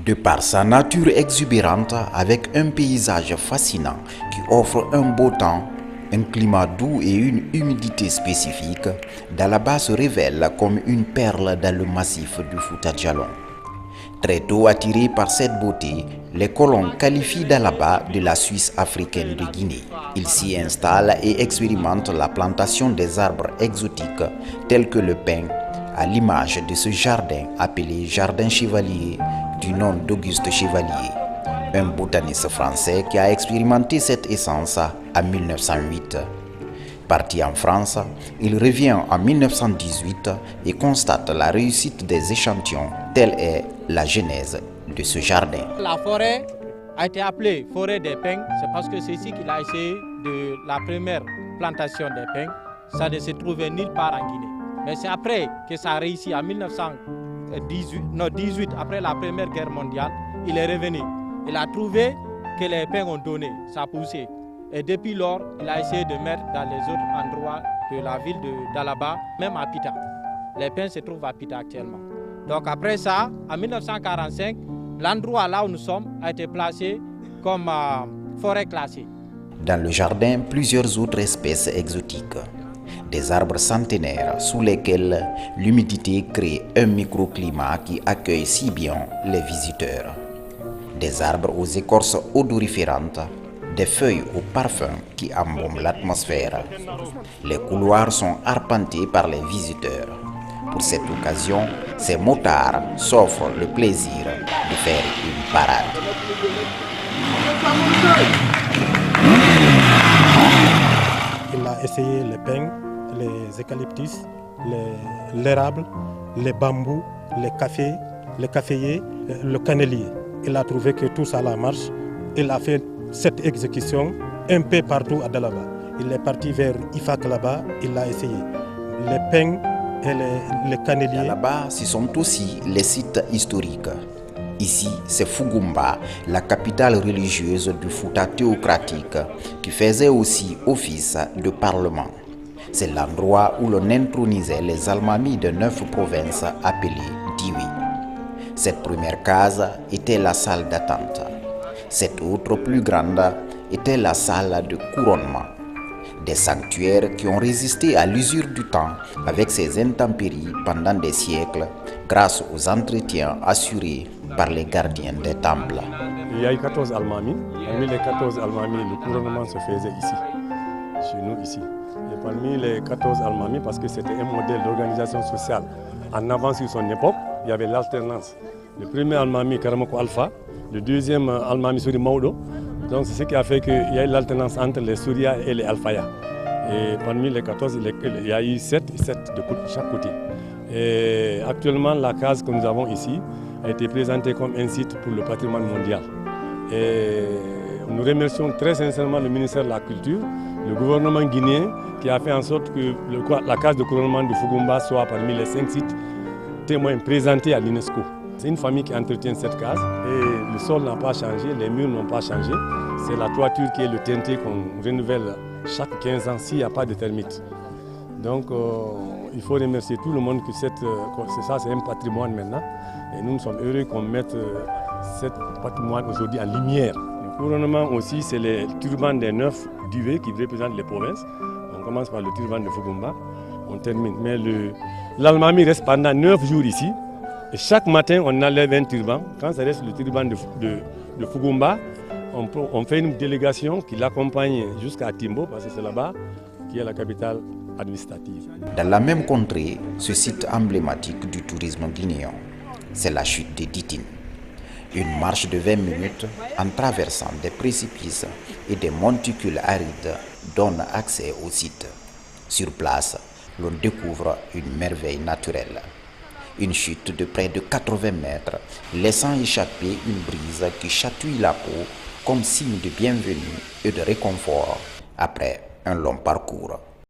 De par sa nature exubérante, avec un paysage fascinant qui offre un beau temps, un climat doux et une humidité spécifique, Dalaba se révèle comme une perle dans le massif du Fouta Djallon. Très tôt attirés par cette beauté, les colons qualifient Dalaba de la Suisse africaine de Guinée. Ils s'y installent et expérimentent la plantation des arbres exotiques tels que le pin, à l'image de ce jardin appelé Jardin Chevalier du nom d'Auguste Chevalier, un botaniste français qui a expérimenté cette essence en 1908. Parti en France, il revient en 1918 et constate la réussite des échantillons. Telle est la genèse de ce jardin. La forêt a été appelée forêt des pins, c'est parce que c'est ici qu'il a essayé de la première plantation des pins. Ça ne se trouvait nulle part en Guinée. Mais c'est après que ça a réussi en 1918, après la Première Guerre mondiale, il est revenu. Il a trouvé que les pins ont donné, ça a poussé. Et depuis lors, il a essayé de mettre dans les autres endroits de la ville de Dalaba, même à Pita. Les pins se trouvent à Pita actuellement. Donc après ça, en 1945, l'endroit là où nous sommes a été placé comme forêt classée. Dans le jardin, plusieurs autres espèces exotiques. Des arbres centenaires sous lesquels l'humidité crée un microclimat qui accueille si bien les visiteurs. Des arbres aux écorces odoriférantes, des feuilles au parfum qui embaument l'atmosphère. Les couloirs sont arpentés par les visiteurs. Pour cette occasion, ces motards s'offrent le plaisir de faire une parade. Il a essayé les pins, les eucalyptus, l'érable, les bambous, les caféiers, le cannelier. Il a trouvé que tout ça marche. Il a fait cette exécution un peu partout à Dalaba. Il est parti vers Ifak là-bas, il a essayé. Les pins et les canneliers. Dalaba, ce sont aussi les sites historiques. Ici, c'est Fugumba, la capitale religieuse du Fouta théocratique, qui faisait aussi office de parlement. C'est l'endroit où l'on intronisait les almamis de 9 provinces appelées Diwi. Cette première case était la salle d'attente. Cette autre plus grande était la salle de couronnement. Des sanctuaires qui ont résisté à l'usure du temps avec ses intempéries pendant des siècles grâce aux entretiens assurés par les gardiens des temples. Il y a eu 14 almamis. Parmi les 14 almamis, le couronnement se faisait ici, chez nous ici. Et parmi les 14 almamis, parce que c'était un modèle d'organisation sociale en avance sur son époque, il y avait l'alternance. Le premier almami, Karamoko Alpha, le deuxième almami, Suri Maudo. Donc c'est ce qui a fait qu'il y a eu l'alternance entre les Souria et les Alfaya. Et parmi les 14, il y a eu 7 de chaque côté. Et actuellement, la case que nous avons ici a été présentée comme un site pour le patrimoine mondial. Et nous remercions très sincèrement le ministère de la Culture, le gouvernement guinéen qui a fait en sorte que la case de couronnement de Fugumba soit parmi les 5 sites témoins présentés à l'UNESCO. C'est une famille qui entretient cette case et le sol n'a pas changé, les murs n'ont pas changé. C'est la toiture qui est le teinté qu'on renouvelle chaque 15 ans s'il n'y a pas de termites. Donc il faut remercier tout le monde que c'est un patrimoine maintenant. Et nous sommes heureux qu'on mette ce patrimoine aujourd'hui en lumière. Le couronnement aussi, c'est les turbans des 9 duvets qui représentent les provinces. On commence par le turban de Fugumba, on termine. Mais l'Almami reste pendant 9 jours ici. Et chaque matin, on enlève un turban. Quand ça reste le turban de Fugumba, on fait une délégation qui l'accompagne jusqu'à Timbo, parce que c'est là-bas qui est la capitale administrative. Dans la même contrée, ce site emblématique du tourisme guinéen, c'est la chute de Ditine. Une marche de 20 minutes en traversant des précipices et des monticules arides donne accès au site. Sur place, l'on découvre une merveille naturelle. Une chute de près de 80 mètres, laissant échapper une brise qui chatouille la peau comme signe de bienvenue et de réconfort après un long parcours.